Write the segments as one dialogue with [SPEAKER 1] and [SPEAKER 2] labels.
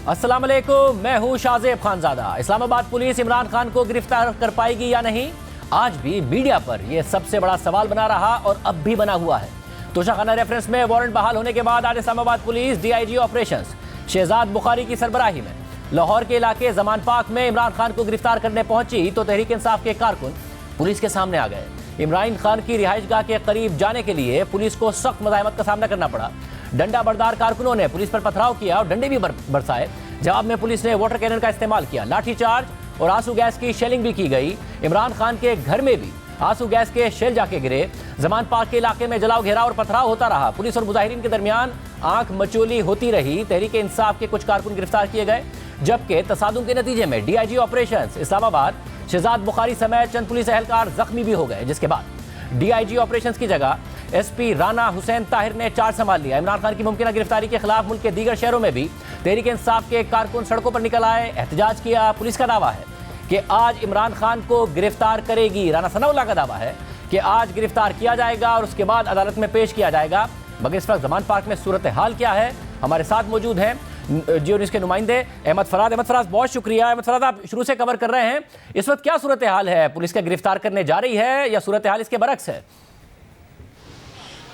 [SPEAKER 1] अस्सलाम वालेकुम, मैं हूं शाहजेब खानजादा। इस्लामाबाद पुलिस इमरान खान को गिरफ्तार कर पाएगी या नहीं, आज भी मीडिया पर यह सबसे बड़ा सवाल बना रहा और अब भी बना हुआ है। तोशाखाना रेफरेंस में वारंट बहाल होने के बाद आज Islamabad police DIG operations Shahzad Bukhari की सरबराही में लाहौर के इलाके जमान पाक में इमरान खान को गिरफ्तार करने पहुंची तो तहरीक इंसाफ के कारकुन पुलिस के सामने आ गए। इमरान खान की रिहाइशगाह के करीब जाने के लिए पुलिस को सख्त मज़ाहमत का सामना करना पड़ा। डंडा बरदार कारकुनों ने पुलिस पर पथराव किया और डंडे भी बरसाए। जवाब में पुलिस ने वाटर कैनन का इस्तेमाल किया, लाठीचार्ज और आंसू गैस की शेलिंग भी की गई। इमरान खान के घर में भी आंसू गैस के शेल जाके गिरे। जमान पाक के इलाके में जलाओ घेराव और पथराव होता रहा। पुलिस और मुजाहिरीन के दरमियान आंख मचोली होती रही। तहरीक इंसाफ के कुछ कारकुन गिरफ्तार किए गए, जबकि तसादुम के नतीजे में डीआईजी ऑपरेशंस इस्लामाबाद शहजाद बुखारी समेत चंद पुलिस एहलकार जख्मी भी हो गए, जिसके बाद डीआईजी ऑपरेशंस की जगह एसपी राना हुसैन ताहिर ने चार्ज संभाल लिया। इमरान खान की मुमकिन गिरफ्तारी के खिलाफ मुल्क के दीगर शहरों में भी तहरीक इंसाफ के कारकुन सड़कों पर निकल आए, एहतजाज किया। पुलिस का दावा है कि आज इमरान खान को गिरफ्तार करेगी। राना सनाउल्लाह का दावा है कि आज गिरफ्तार किया जाएगा और उसके बाद अदालत में पेश किया जाएगा। मगर इस वक्त जमान पार्क में सूरत हाल क्या है, हमारे साथ मौजूद हैं जियो न्यूज़ के नुमाइंदे अहमद फराज। अहमद फराज, बहुत शुक्रिया। अहमद फराज, आप शुरू से कवर कर रहे हैं, इस वक्त क्या सूरत हाल है? पुलिस का गिरफ्तार करने जा रही है या सूरत हाल इसके बरक्स है?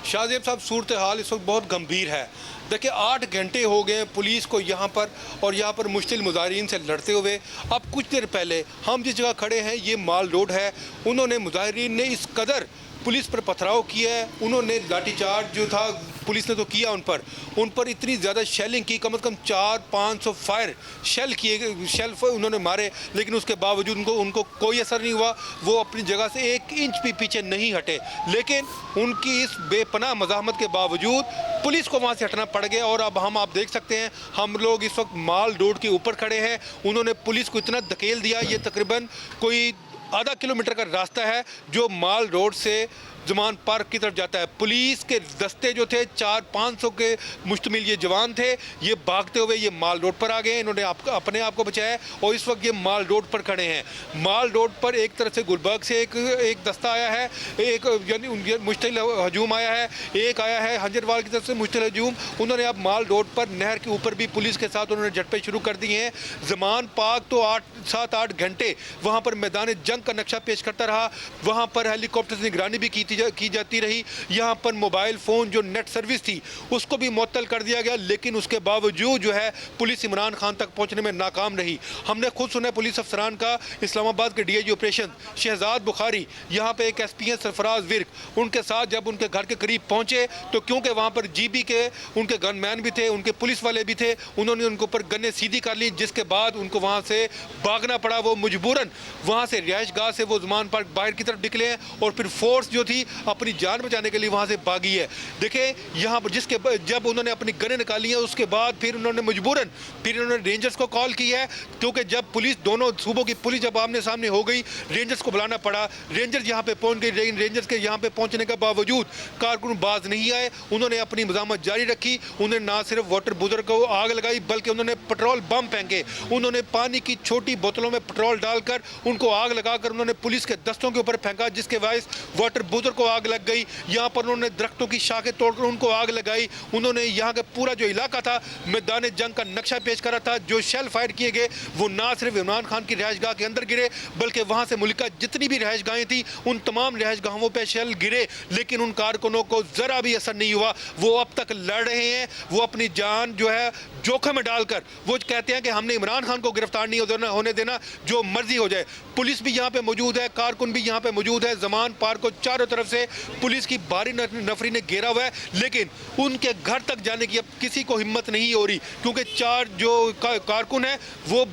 [SPEAKER 2] शाहजेब साहब, सूरत हाल इस वक्त बहुत गंभीर है। देखिए, 8 घंटे हो गए पुलिस को यहाँ पर और यहाँ पर मुश्तिल मुजाहिरीन से लड़ते हुए। अब कुछ देर पहले हम जिस जगह खड़े हैं ये माल रोड है। उन्होंने मुजाहिरीन ने इस कदर पुलिस पर पथराव किया है, उन्होंने लाठीचार्ज जो था पुलिस ने तो किया, उन पर इतनी ज़्यादा शेलिंग की, कम से कम 400-500 फायर शेल किए, शेल उन्होंने मारे, लेकिन उसके बावजूद उनको कोई असर नहीं हुआ। वो अपनी जगह से 1 इंच भी पीछे नहीं हटे। लेकिन उनकी इस बेपनाह मज़ाहमत के बावजूद पुलिस को वहाँ से हटना पड़ गया। और अब आप देख सकते हैं, हम लोग इस वक्त माल रोड के ऊपर खड़े हैं। उन्होंने पुलिस को इतना धकेल दिया, ये तकरीबन कोई आधा किलोमीटर का रास्ता है जो माल रोड से जमान पार्क की तरफ जाता है। पुलिस के दस्ते जो थे 400-500 के मुश्तमिल ये जवान थे, ये भागते हुए ये माल रोड पर आ गए। इन्होंने अपने आप को बचाया और इस वक्त ये माल रोड पर खड़े हैं। माल रोड पर एक तरफ से गुलबर्ग से एक दस्ता आया है, एक यानी मुश्तिल हजूम आया है, एक आया है हंजरवाल की तरफ से मुश्तिल हजूम। उन्होंने अब माल रोड पर नहर के ऊपर भी पुलिस के साथ उन्होंने झड़पें शुरू कर दी हैं। जमान पार्क तो 7-8 घंटे वहाँ पर मैदान जंग का नक्शा पेश करता रहा। वहाँ पर हेलीकॉप्टर से निगरानी भी की जाती रही। यहाँ पर मोबाइल फ़ोन जो नेट सर्विस थी उसको भी मुअत्तल कर दिया गया, लेकिन उसके बावजूद जो है पुलिस इमरान खान तक पहुँचने में नाकाम रही। हमने खुद सुना पुलिस अफसरान का, इस्लामाबाद के डीआईजी ऑपरेशन शहजाद बुखारी, यहाँ पे एक एसपी हैं सरफराज विर्क, उनके साथ जब उनके घर के करीब पहुँचे तो क्योंकि वहाँ पर जीबी के उनके गनमैन भी थे, उनके पुलिस वाले भी थे, उन्होंने उनके ऊपर गन्ने सीधी कर ली, जिसके बाद उनको वहाँ से भागना पड़ा। वो मजबूरन वहाँ से रिहाइश गाह से वो जमान पार्क बाहर की तरफ निकले हैं और फिर फोर्स जो थी अपनी जान बचाने के लिए वहाँ से भागी है। देखें, यहाँ पर जब उन्होंने अपनी गनें निकाली हैं उसके बाद फिर उन्होंने रेंजर्स को कॉल की है, क्योंकि जब पुलिस दोनों सूबों की पुलिस जब आमने सामने हो गई, रेंजर्स को बुलाना पड़ा। रेंजर्स यहाँ पे पहुँच गए, लेकिन रेंजर्स के यहाँ पे पहुँचने के बावजूद कारकुन बाज नहीं आए। उन्होंने अपनी मज़ाहमत जारी रखी। उन्होंने ना सिर्फ वाटर बुजर को आग लगाई बल्कि उन्होंने पेट्रोल बम फेंके। उन्होंने पानी की छोटी बोतलों में पेट्रोल डालकर उनको आग लगाकर उन्होंने पुलिस के दस्तों के ऊपर फेंका, जिसके बायस वाटर बुजर को आग लग गई। यहाँ पर उन्होंने दरख्तों की शाखें तोड़कर उनको आग लगाई। उन्होंने यहाँ का पूरा जो इलाका था मैदान जंग का नक्शा पेश करा था। जो शेल फायर किए गए वो ना सिर्फ इमरान खान की रिहाइशगाह के अंदर गिरे, बल्कि वहाँ से मुल्क का जितनी भी रिहाइशगाहें थी उन तमाम रिहाइशगाहों पर शेल गिरे, लेकिन उन कारकुनों को ज़रा भी असर नहीं हुआ। वो अब तक लड़ रहे हैं। वो अपनी जान जो है जोखिम में डालकर वो कहते हैं कि हमने इमरान खान को गिरफ्तार नहीं होने देना, जो मर्जी हो जाए। पुलिस भी यहाँ पे मौजूद है, कारकुन भी यहाँ पे मौजूद है। जमान पार्क को चारों तरफ से पुलिस की भारी नफरी ने घेरा हुआ है, लेकिन उनके घर तक जाने की अब किसी को हिम्मत नहीं हो रही, क्योंकि 4 जो कारकुन हैं वो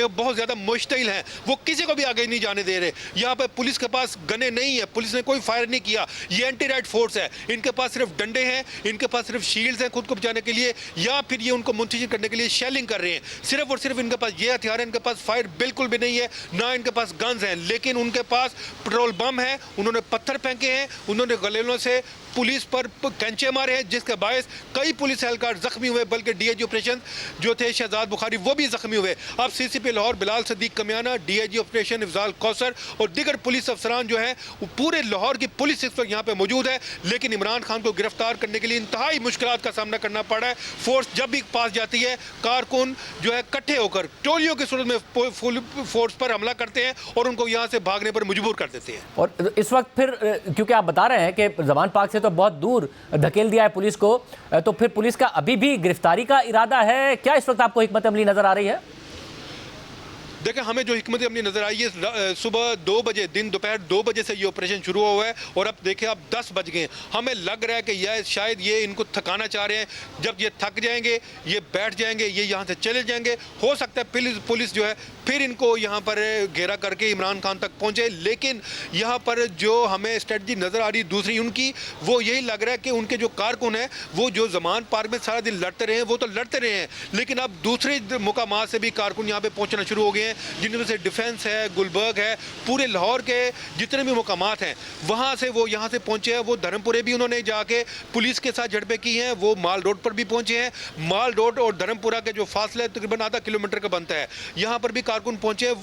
[SPEAKER 2] बहुत ज़्यादा मुश्तिल हैं। वो किसी को भी आगे नहीं जाने दे रहे। यहाँ पे पुलिस के पास गने नहीं है, पुलिस ने कोई फायर नहीं किया। ये एंटी राइट फोर्स है, इनके पास सिर्फ डंडे हैं, इनके पास सिर्फ शील्ड्स हैं खुद को बचाने के लिए, या फिर ये उनको मुंतशिर करने के लिए शेलिंग कर रहे हैं। सिर्फ और सिर्फ इनके पास ये हथियार है, इनके पास फायर बिल्कुल भी नहीं है, ना इनके पास गन्स हैं, लेकिन उनके पास पेट्रोल बम है। उन्होंने पत्थर फेंके हैं, उन्होंने गलेलों से पुलिस पर कैंचे मारे हैं, जिसके बायस कई पुलिस एहलकार जख्मी हुए, बल्कि डीआईजी ऑपरेशन जो थे शहजाद बुखारी वो भी जख्मी हुए। अब CCP Lahore Bilal Sadiq Kamiana, DIG operation Ifzal Kausar और दीगर पुलिस अफसरान जो है पूरे लाहौर की पुलिस इस वक्त यहाँ पे मौजूद है, लेकिन इमरान खान को गिरफ्तार करने के लिए इंतहाई मुश्किलात का सामना करना पड़ा है। फोर्स जब भी पास जाती है, कारकुन जो है इकट्ठे होकर टोलियों की सूरत में फुल फोर्स पर हमला करते हैं और उनको यहाँ से भागने पर मजबूर कर देते हैं।
[SPEAKER 1] और इस वक्त फिर क्योंकि आप बता रहे हैं कि जमान पार्क से तो बहुत दूर धकेल दिया है पुलिस को, तो फिर पुलिस का अभी भी गिरफ्तारी का इरादा है क्या? इस वक्त आपको हिकमत अमली नजर आ रही है?
[SPEAKER 2] देखिए, हमें जो हिकमत अमली नजर आई है, सुबह 2 बजे दोपहर 2 बजे से ये ऑपरेशन शुरू हुआ है और अब देखिए अब 10 बज गए। हमें लग रहा है कि यह शायद ये इनको थकाना चाह रहे हैं। जब ये थक जाएंगे, ये बैठ जाएंगे, ये यहाँ से चले जाएंगे, हो सकता है पुलिस जो है फिर इनको यहाँ पर घेरा करके इमरान खान तक पहुँचे। लेकिन यहाँ पर जो हमें स्ट्रेटजी नज़र आ रही दूसरी उनकी, वो यही लग रहा है कि उनके जो कारकुन हैं वो जो जमान पार्क में सारा दिन लड़ते रहे हैं, वो तो लड़ते रहे हैं, लेकिन अब दूसरे मुकामात से भी कारकुन यहाँ पे पहुँचना शुरू हो गए हैं, जिनमें से डिफेंस है, गुलबर्ग है, पूरे लाहौर के जितने भी मुकामात हैं वहाँ से वो यहाँ से पहुँचे हैं। वो धर्मपुरे भी उन्होंने जाके पुलिस के साथ झड़पें की हैं, वो माल रोड पर भी पहुँचे हैं। माल रोड और धर्मपुरा के जो फासला तकरीबन आधा किलोमीटर का बनता है, यहाँ पर भी कारकुन पहुँचे हैं।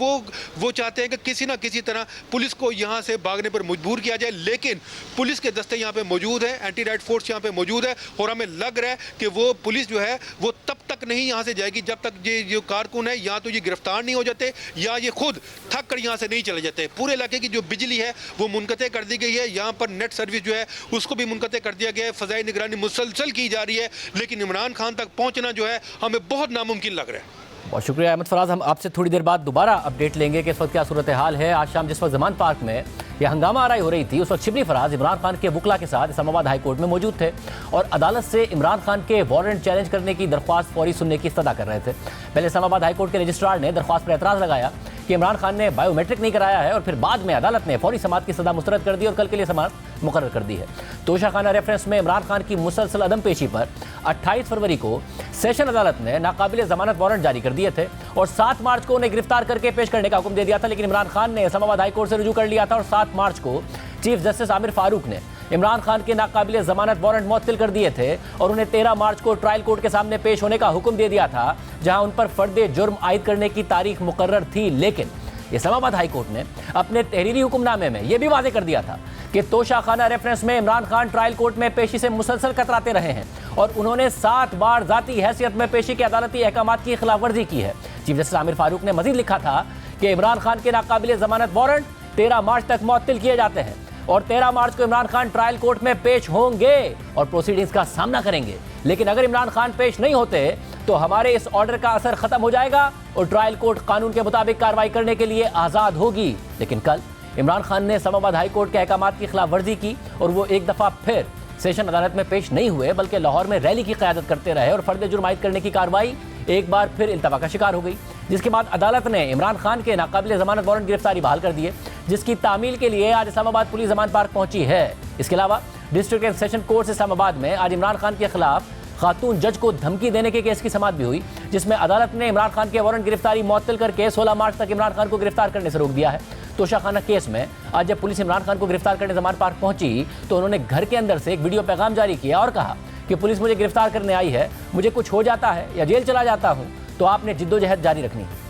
[SPEAKER 2] वो चाहते हैं कि किसी ना किसी तरह पुलिस को यहाँ से भागने पर मजबूर किया जाए, लेकिन पुलिस के दस्ते यहाँ पे मौजूद है, एंटी राइट फोर्स यहाँ पे मौजूद है और हमें लग रहा है कि वो पुलिस जो है वो तब तक नहीं यहाँ से जाएगी जब तक ये जो कारकुन है या तो ये गिरफ्तार नहीं हो जाते या ये खुद थक कर यहाँ से नहीं चले जाते। पूरे इलाके की जो बिजली है वो मुनक़ते कर दी गई है, यहाँ पर नेट सर्विस जो है उसको भी मुनक़ते कर दिया गया है। फ़ज़ाई निगरानी मुसलसल की जा रही है, लेकिन इमरान खान तक पहुँचना जो है हमें बहुत नामुमकिन लग रहा है।
[SPEAKER 1] बहुत शुक्रिया अहमद फराज। हम आपसे थोड़ी देर बाद दोबारा अपडेट लेंगे कि इस वक्त क्या सूरत हाल है। आज शाम जिस वक्त जमान पार्क में यह हंगामा आराई हो रही थी, उस वक्त शिबली फराज इमरान खान के वकला के साथ इस्लामाबाद हाई कोर्ट में मौजूद थे और अदालत से इमरान खान के वारंट चैलेंज करने की दरख्वास्त फौरी सुनने की इस्तदा कर रहे थे। पहले इस्लामाबाद हाई कोर्ट के रजिस्ट्रार ने दरख्वास्त पर एतराज़ लगाया कि इमरान खान ने बायोमेट्रिक नहीं कराया है और फिर बाद में अदालत ने फौरी समाअत की सजा मुस्तरद कर दी और कल के लिए समाअत मुकर्रर कर दी है। तोशाखाना रेफरेंस में इमरान खान की मुसलसल अदम पेशी पर 28 फरवरी को सेशन अदालत ने नाकाबिल जमानत वारंट जारी कर दिए थे और 7 मार्च को उन्हें गिरफ्तार करके पेश करने का हुक्म दे दिया था, लेकिन इमरान खान ने इस्लामाबाद हाई कोर्ट से रुजू कर लिया था और 7 मार्च को चीफ जस्टिस आमिर फारूक ने इमरान खान के नाकाबिल जमानत वारंट मुअत्तल कर दिए थे और उन्हें 13 मार्च को ट्रायल कोर्ट के सामने पेश होने का हुक्म दे दिया था, जहां उन पर फर्द जुर्म आयद करने की तारीख मुकर्रर थी। लेकिन इस्लामाबाद हाई कोर्ट ने अपने तहरीरी हुक्मनामे में यह भी वाज़ेह कर दिया था कि तोशाखाना रेफरेंस में इमरान खान ट्रायल कोर्ट में पेशी से मुसलसल कतराते रहे हैं और उन्होंने 7 बार जाती हैसियत में पेशी के अदालती अहकामात की खिलाफ वर्जी की है। चीफ जस्टिस आमिर फारूक ने मजीद लिखा था कि इमरान खान के नाकाबिल जमानत वारंट 13 मार्च तक मुअत्तल किए जाते हैं और 13 मार्च को इमरान खान ट्रायल कोर्ट में पेश होंगे और प्रोसीडिंग्स का सामना करेंगे। लेकिन अगर इमरान खान पेश नहीं होते तो हमारे इस ऑर्डर का असर खत्म हो जाएगा और ट्रायल कोर्ट कानून के मुताबिक कार्रवाई करने के लिए आज़ाद होगी। लेकिन कल इमरान खान ने इस्लामाबाद हाई कोर्ट के अहकामात की खिलाफ वर्जी की और वो एक दफ़ा फिर सेशन अदालत में पेश नहीं हुए, बल्कि लाहौर में रैली की क़यादत करते रहे और फर्द जुर्म आयद करने की कार्रवाई एक बार फिर इल्तवा का शिकार हो गई, जिसके बाद अदालत ने इमरान खान के नाकाबिल ज़मानत वारंट गिरफ्तारी बहाल कर दिए, जिसकी तामील के लिए आज इस्लामाबाद पुलिस जमान पार्क पहुंची है। इसके अलावा district and session court Islamabad में आज इमरान खान के खिलाफ खातून जज को धमकी देने के केस की समाअत भी हुई, जिसमें अदालत ने इमरान खान के वारंट गिरफ्तारी मुअत्तल करके 16 मार्च तक इमरान खान को गिरफ्तार करने से रोक दिया है। तोशाखाना केस में आज जब पुलिस इमरान खान को गिरफ्तार करने जमान पार्क पहुंची तो उन्होंने घर के अंदर से एक वीडियो पैगाम जारी किया और कहा कि पुलिस मुझे गिरफ्तार करने आई है, मुझे कुछ हो जाता है या जेल चला जाता हूं तो आपने जिद्दोजहद जारी रखनी है।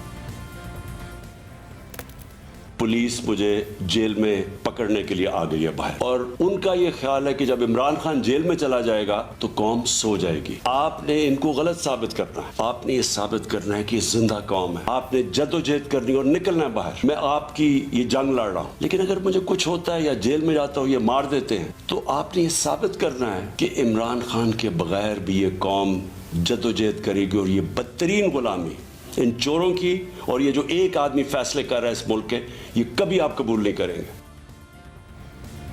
[SPEAKER 3] पुलिस मुझे जेल में पकड़ने के लिए आ गई है बाहर और उनका ये ख्याल है कि जब इमरान खान जेल में चला जाएगा तो कौम सो जाएगी। आपने इनको गलत साबित करना है, आपने ये साबित करना है कि जिंदा कौम है, आपने जद्दोजहद करनी और निकलना है बाहर। मैं आपकी ये जंग लड़ रहा हूँ, लेकिन अगर मुझे कुछ होता है या जेल में जाता हूँ, ये मार देते हैं, तो आपने ये साबित करना है कि इमरान खान के बगैर भी ये कौम जद्दोजहद करेगी और ये बदतरीन गुलामी इन चोरों की और ये जो एक आदमी फैसले कर रहा है इस मुल्क के, ये कभी आप कबूल नहीं करेंगे।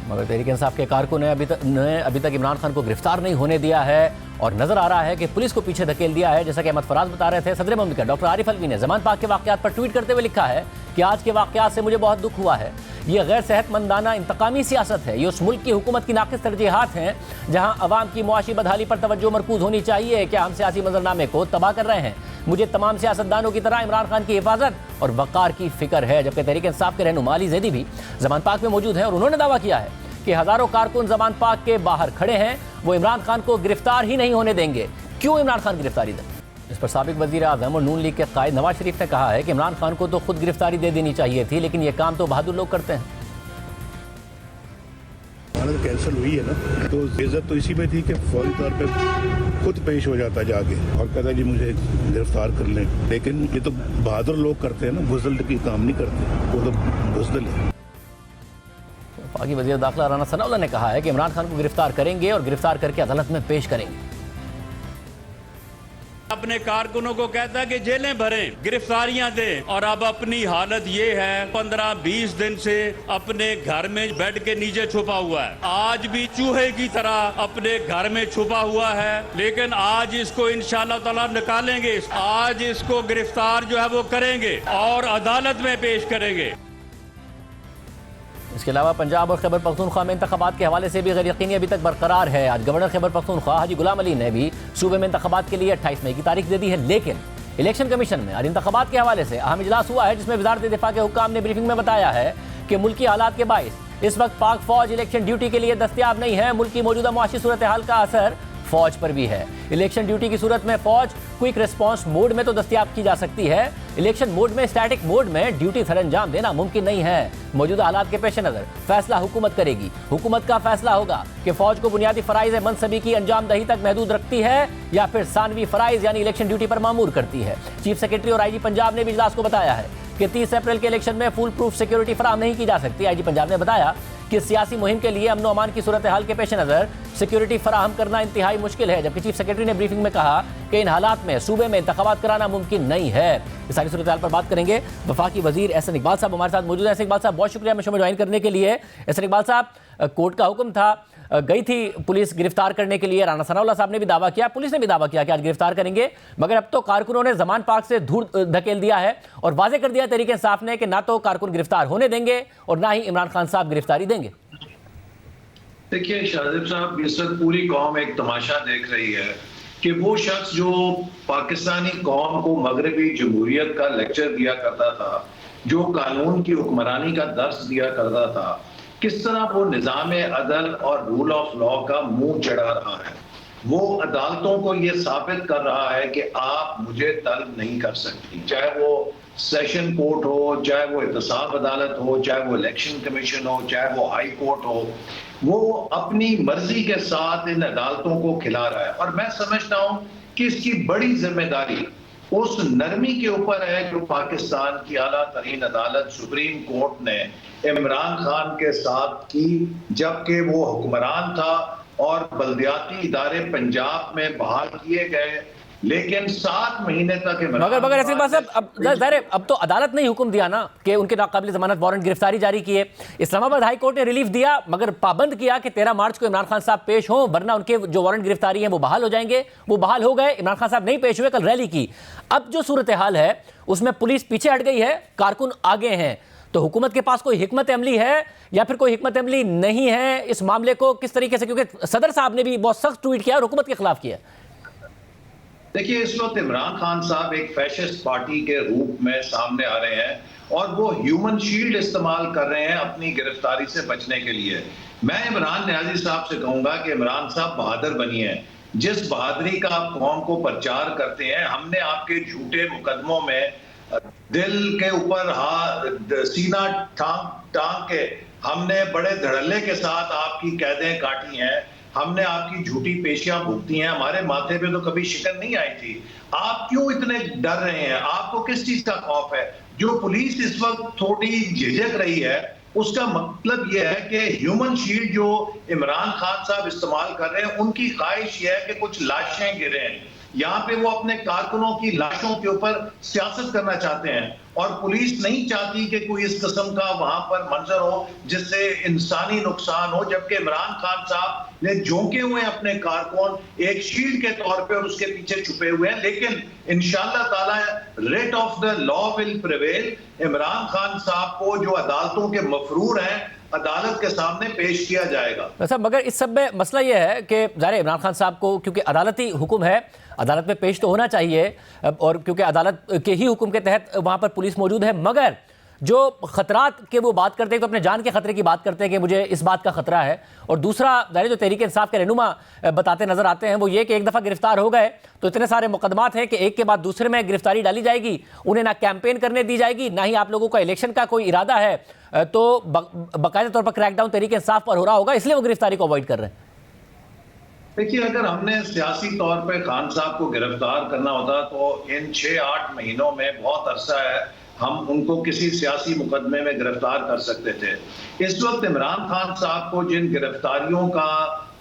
[SPEAKER 1] मगर तहरीक इंसाफ के कारकुन ने अभी तक इमरान खान को गिरफ्तार नहीं होने दिया है और नजर आ रहा है कि पुलिस को पीछे धकेल दिया है। जैसा कि अहमद फराज बता रहे थे, सदर ममलिकत डॉक्टर आरिफ अलवी ने जमान पार्क के वाक़यात पर ट्वीट करते हुए लिखा है कि आज के वाक़यात से मुझे बहुत दुख हुआ है। ये गैर सेहतमंदाना इंतकामी सियासत है, ये उस मुल्क की हुकूमत की नाक़िस तरजीहात हैं जहाँ अवाम की मुआशी बदहाली पर तवज्जो मरकूज होनी चाहिए। क्या हम सियासी मंजरनामे को तबाह कर रहे हैं? मुझे तमाम सियासतदानों की तरह इमरान खान की हिफाजत और वक़ार की फिक्र है। जबकि तहरीक इंसाफ के रहनुमा अली ज़ैदी भी जमान पार्क में मौजूद है और उन्होंने दावा किया है कि हजारों कारकुन जमान पाक के बाहर खड़े हैं, वो इमरान खान को गिरफ्तार ही नहीं होने देंगे। क्यों इमरान खान गिरफ्तारी दें? इस पर साबिक वजीर आज़म और नून लीग के कायद नवाज शरीफ ने कहा है कि इमरान खान को तो खुद गिरफ्तारी दे देनी चाहिए थी, लेकिन ये काम तो बहादुर लोग करते हैं।
[SPEAKER 4] हालत कैंसिल हुई है ना, तो इज्जत तो इसी में थी कि फौरी तौर पे खुद पेश हो जाता जाके और कहता जी मुझे गिरफ्तार कर लें। लेकिन ये तो बहादुर लोग करते हैं ना, बुज़दिल की काम नहीं करते, वो तो बुज़दिल है।
[SPEAKER 1] वफाकी वज़ीर दाखिला राना सनाउल्लाह ने कहा है कि इमरान खान को गिरफ्तार करेंगे और गिरफ्तार करके अदालत में पेश करेंगे।
[SPEAKER 5] अपने कारकुनों को कहता है कि जेलें भरें, गिरफ्तारियां दें, और अब अपनी हालत ये है 15-20 दिन से अपने घर में बेड के नीचे छुपा हुआ है। आज भी चूहे की तरह अपने घर में छुपा हुआ है, लेकिन आज इसको इंशाअल्लाह ताला निकालेंगे। आज इसको गिरफ्तार जो है वो करेंगे और अदालत में पेश करेंगे।
[SPEAKER 1] इसके अलावा पंजाब और खैबर पख्तूनख्वा में इंतखाबात के हवाले से भी गैर यकीनी अभी तक बरकरार है। आज गवर्नर खैबर पख्तूनख्वा हाजी गुलाम अली ने भी सूबे में इंतखाबात के लिए 28 मई की तारीख दे दी है, लेकिन इलेक्शन कमीशन में आज इंतखाबात के हवाले से अहम इजलास हुआ है, जिसमें वज़ारत दिफा के हुक्काम ने ब्रीफिंग में बताया है कि मुल्की हालात के बाइस इस वक्त पाक फौज इलेक्शन ड्यूटी के लिए दस्तयाब नहीं है। मुल्क की मौजूदा मुआशी सूरत हाल का असर फौज पर भी है। इलेक्शन ड्यूटी की सूरत में फौज क्विक रिस्पांस मोड में तो दस्तयाब की जा सकती है, इलेक्शन मोड में, स्टैटिक मोड में ड्यूटी सर अंजाम देना मुमकिन नहीं है। मौजूदा हालात के पेश नजर फैसला हुकूमत करेगी। हुकूमत का फैसला होगा कि फौज को बुनियादी फराइज मनसबी की अंजाम दही तक महदूद रखती है या फिर सानवी फराइज यानी इलेक्शन ड्यूटी पर मामूर करती है। चीफ सेक्रेटरी और आईजी पंजाब ने भी इजलास को बताया है कि 30 अप्रैल के इलेक्शन में फुल प्रूफ सिक्योरिटी फराहम नहीं की जा सकती। आईजी पंजाब ने बताया कि सियासी मुहिम के लिए अमन अमान की सूरत हाल के पेश नजर सिक्योरिटी फराहम करना इंतहाई मुश्किल है, जबकि चीफ सेक्रेटरी ने ब्रीफिंग में कहा कि इन हालात में सूबे में इंतखाबात कराना मुमकिन नहीं है। इस सारी सूरत हाल पर बात करेंगे। वफाकी वजीर एहसन इकबाल साहब हमारे साथ मौजूद है। एहसन इकबाल साहब, बहुत शुक्रिया में ज्वाइन करने के लिए। एहसन इकबाल साहब, कोर्ट का हुक्म था, गई थी पुलिस गिरफ्तार करने के लिए, राना सनाउल्लाह साहब ने भी दावा किया, पुलिस ने भी दावा किया कि आज गिरफ्तार करेंगे, मगर अब तो कारकुनों ने जमान पार्क से दूर धकेल दिया है और वाजे कर दिया तरीके इंसाफ ने कि ना तो कारकुन गिरफ्तार होने देंगे और ना ही इमरान खान साहब गिरफ्तारी देंगे।
[SPEAKER 6] देखिए शाहजेब साहब, इस वक्त पूरी कौम एक तमाशा देख रही है कि वो शख्स जो पाकिस्तानी कौम को मगरबी जमहूरियत का लेक्चर दिया करता था, जो कानून की हुक्मरानी का दर्स दिया करता था, किस तरह वो निज़ाम अदल और रूल ऑफ लॉ का मुंह चढ़ा रहा है। वो अदालतों को ये साबित कर रहा है कि आप मुझे तलब नहीं कर सकती, चाहे वो सेशन कोर्ट हो, चाहे वो एहतसाब अदालत हो, चाहे वो इलेक्शन कमीशन हो, चाहे वो हाई कोर्ट हो। वो अपनी मर्जी के साथ इन अदालतों को खिला रहा है और मैं समझता हूं कि इसकी बड़ी जिम्मेदारी उस नरमी के ऊपर है जो पाकिस्तान की आला तरीन अदालत सुप्रीम कोर्ट ने इमरान खान के साथ की, जबकि वो हुक्मरान था और बल्दियाती इदारे पंजाब में बहाल किए गए, लेकिन 7 महीने तक
[SPEAKER 1] मगर ऐसे बात साहब, अब तो अदालत ने ही हुक्म दिया ना कि उनके नाकाबिल जमानत वारंट गिरफ्तारी जारी किए। इस्लामाबाद हाई कोर्ट ने रिलीफ दिया, मगर पाबंद किया कि 13 मार्च को इमरान खान साहब पेश हों, वरना उनके जो वारंट गिरफ्तारी है वो बहाल हो जाएंगे। वो बहाल हो गए, इमरान खान साहब नहीं पेश हुए, कल रैली की। अब जो सूरत हाल है उसमें पुलिस पीछे हट गई है, कारकुन आगे हैं, तो हुकूमत के पास कोई हिकमत अमली है या फिर कोई हिकमत अमली नहीं है? इस मामले को किस तरीके से, क्योंकि सदर साहब ने भी बहुत सख्त ट्वीट किया और हुकूमत के खिलाफ किया।
[SPEAKER 6] देखिए, इस वक्त इमरान खान साहब एक फैशिस्ट पार्टी के रूप में सामने आ रहे हैं और वो ह्यूमन शील्ड इस्तेमाल कर रहे हैं अपनी गिरफ्तारी से बचने के लिए। मैं इमरान नियाजी साहब से कहूंगा कि इमरान साहब बहादुर बनिए। जिस बहादुरी का आप कौम को प्रचार करते हैं, हमने आपके झूठे मुकदमों में दिल के ऊपर सीना टांग के हमने बड़े धड़ल्ले के साथ आपकी कैदें काटी हैं, हमने आपकी झूठी पेशियां भुगती हैं, हमारे माथे पे तो कभी शिकन नहीं आई थी। आप क्यों इतने डर रहे हैं? आपको किस चीज का खौफ है? जो पुलिस इस वक्त थोड़ी झिझक रही है, उसका मतलब यह है कि ह्यूमन शील्ड जो इमरान खान साहब इस्तेमाल कर रहे हैं, उनकी ख्वाहिश यह है कि कुछ लाशें गिरे। यहाँ पे वो अपने कारकुनों की लाशों के ऊपर सियासत करना चाहते हैं और पुलिस नहीं चाहती कि कोई इस किस्म का वहां पर मंजर हो जिससे इंसानी नुकसान हो, जबकि इमरान खान साहब ने झोंके हुए अपने कारकुन एक शील्ड के तौर पे और उसके पीछे छुपे हुए हैं। लेकिन इंशाअल्लाह ताला rate of the law will prevail. Imran Khan साहब को जो अदालतों के मफरूर हैं, अदालत के सामने पेश किया जाएगा।
[SPEAKER 1] अच्छा, मगर इस सब में मसला यह है कि ज़ाहिर इमरान खान साहब को, क्योंकि अदालती हुक्म है, अदालत में पेश तो होना चाहिए और क्योंकि अदालत के ही हुक्म के तहत वहाँ पर पुलिस मौजूद है, मगर जो खतरात के वो बात करते हैं तो अपने जान के खतरे की बात करते हैं कि मुझे इस बात का खतरा है, और दूसरा ज़ाहिर जो तहरीक इंसाफ के रहनुमा बताते नजर आते हैं वो ये कि एक दफ़ा गिरफ्तार हो गए तो इतने सारे मुकदमात हैं कि एक के बाद दूसरे में गिरफ्तारी डाली जाएगी, उन्हें ना कैंपेन करने दी जाएगी, ना ही आप लोगों का इलेक्शन का कोई इरादा है, तो बाकायदा तौर पर क्रैकडाउन तहरीक इंसाफ पर हो रहा होगा, इसलिए वो गिरफ्तारी को अवॉइड कर रहे हैं।
[SPEAKER 6] देखिए, अगर हमने सियासी तौर पे खान साहब को गिरफ्तार करना होता तो इन 6-8 महीनों में, बहुत अरसा है, हम उनको किसी सियासी मुकदमे में गिरफ्तार कर सकते थे। इस वक्त इमरान खान साहब को जिन गिरफ्तारियों का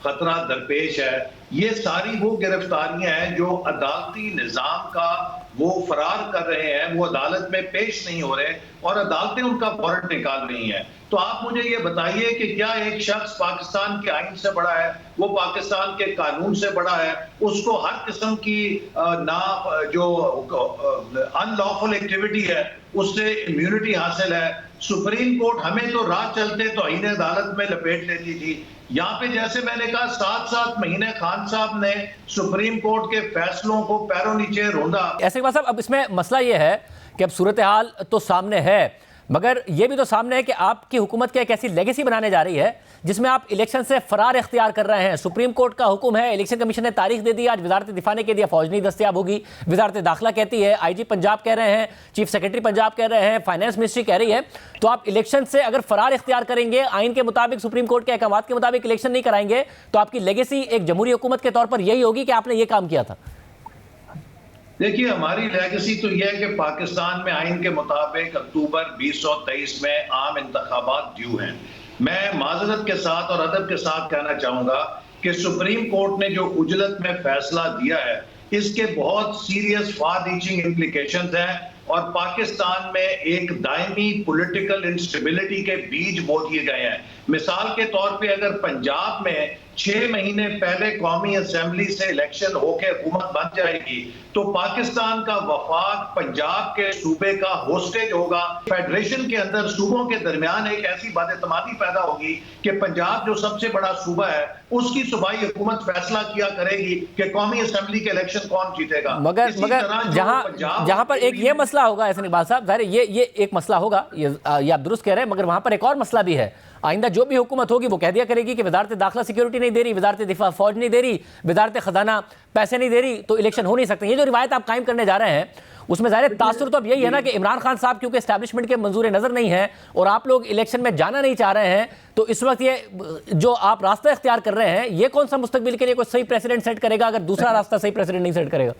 [SPEAKER 6] खतरा दरपेश है, ये सारी वो गिरफ्तारियां हैं जो अदालती निजाम का वो फरार कर रहे हैं, वो अदालत में पेश नहीं हो रहे और अदालतें उनका वारंट निकाल रही हैं। तो आप मुझे ये बताइए कि क्या एक शख्स पाकिस्तान के आईन से बड़ा है, वो पाकिस्तान के कानून से बड़ा है, उसको हर किस्म की जो अनलॉफुल एक्टिविटी है उससे इम्यूनिटी हासिल है। सुप्रीम कोर्ट हमें तो राह चलते तौहीन अदालत में लपेट लेती थी। यहाँ पे जैसे मैंने कहा 7-7 महीने खान साहब ने सुप्रीम कोर्ट के फैसलों को पैरों नीचे रौंदा।
[SPEAKER 1] ऐसे के बाद साहब, अब इसमें मसला ये है कि अब सूरत हाल तो सामने है, मगर ये भी तो सामने है कि आपकी हुकूमत की एक ऐसी लेगेसी बनाने जा रही है जिसमें आप इलेक्शन से फरार इख्तियार कर रहे हैं। सुप्रीम कोर्ट का हुक्म है, इलेक्शन कमीशन ने तारीख दे दी, आज वजारत दिफा ने कह दिया फौज नहीं दस्तयाब होगी, वजारत दाखिला कहती है, आईजी पंजाब कह रहे हैं, चीफ सेक्रेटरी पंजाब कह रहे हैं, फाइनेंस मिनिस्ट्री कह रही है। तो आप इलेक्शन से अगर फरार इख्तियार करेंगे, आइन के मुताबिक, सुप्रीम कोर्ट के अहकामात के मुताबिक इलेक्शन नहीं कराएंगे, तो आपकी लेगेसी एक जमहूरी हुकूमत के तौर पर यही होगी कि आपने ये काम किया था।
[SPEAKER 6] देखिए, हमारी लेगेसी तो यह है कि पाकिस्तान में आइन के मुताबिक अक्टूबर 2023 में आम इंतखाबात ड्यू हैं। मैं माजरत के साथ और अदब के साथ कहना चाहूंगा कि सुप्रीम कोर्ट ने जो उजलत में फैसला दिया है, इसके बहुत सीरियस फार रीचिंग इम्प्लीकेशंस हैं और पाकिस्तान में एक दायमी पॉलिटिकल इंस्टेबिलिटी के बीज बो दिए गए हैं। मिसाल के तौर पे अगर पंजाब में 6 महीने पहले कौमी असेंबली से इलेक्शन होकर हुकूमत बन जाएगी तो पाकिस्तान का वफाक पंजाब के सूबे का होस्टेज होगा। फेडरेशन के अंदर सूबों के दरमियान एक ऐसी बदएतमादी पैदा होगी कि पंजाब जो सबसे बड़ा सूबा है उसकी सूबाई हुकूमत फैसला किया करेगी कि कौमी असेंबली के इलेक्शन कौन जीतेगा।
[SPEAKER 1] मगर जहां पर एक ये मसला होगा, ऐसे इकबाल साहब, ये एक मसला होगा, ये आप दुरुस्त कह रहे हैं, मगर वहां पर एक और मसला भी है। आइंदा जो भी हुकूमत होगी वो कह दिया करेगी कि वजारत दाखिला सिक्योरिटी नहीं दे रही, वजारत दिफा फौज नहीं दे रही, वजारत खजाना पैसे नहीं दे रही, तो इलेक्शन हो नहीं सकते। ये जो रिवायत आप कायम करने जा रहे हैं उसमें ज़ाहिर तासुर तो अब यही है ना कि इमरान खान साहब क्योंकि एस्टैब्लिशमेंट के मंजूर नज़र नहीं है और आप लोग इलेक्शन में जाना नहीं चाह रहे हैं, तो इस वक्त ये जो आप रास्ता इख्तियार कर रहे हैं ये कौन सा मुस्तकबिल के लिए कोई सही प्रेसिडेंट सेट करेगा अगर दूसरा रास्ता सही प्रेसिडेंट नहीं सेट करेगा?